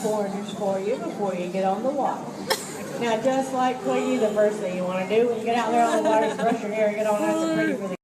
corners for you before you get on the water. Now, just like Quiggy, the first thing you want to do when you get out there on the water is brush your hair and get all nice and pretty for the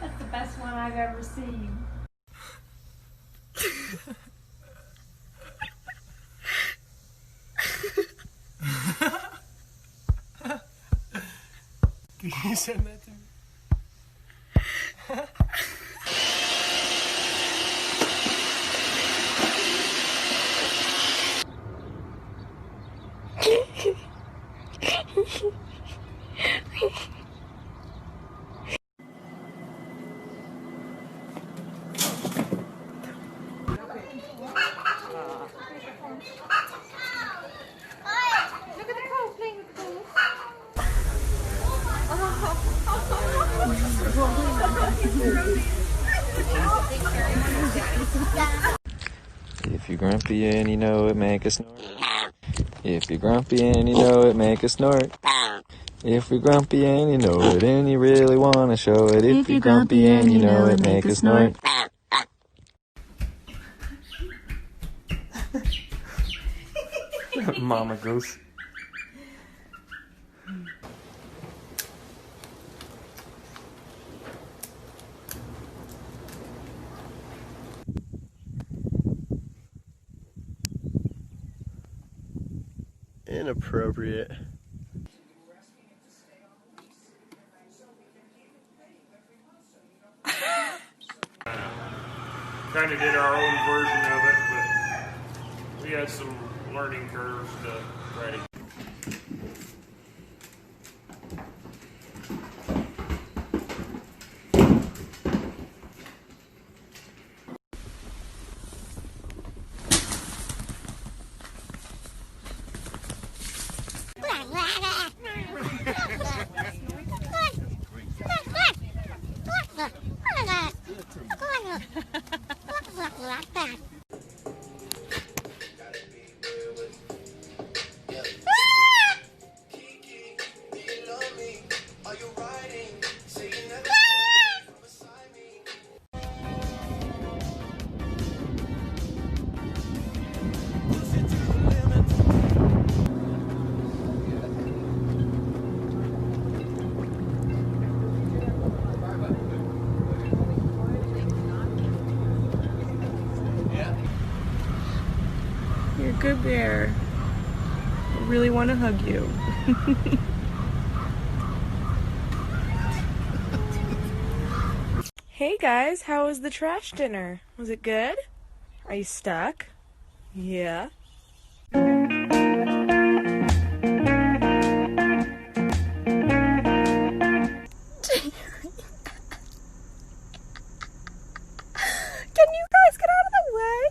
That's the best one I've ever seen. Can you send that to me? If you're grumpy and you know it, make a snort. If you're grumpy and you know it, make a snort. If you're grumpy and you know it and you really want to show it. If you're grumpy and you know it, make a snort. Mama goose. Inappropriate. Kind of did our own version of it, but we had some learning curves to try to. You're a good bear. I really want to hug you. Hey guys, how was the trash dinner? Was it good? Are you stuck? Yeah. Can you guys get out of the way?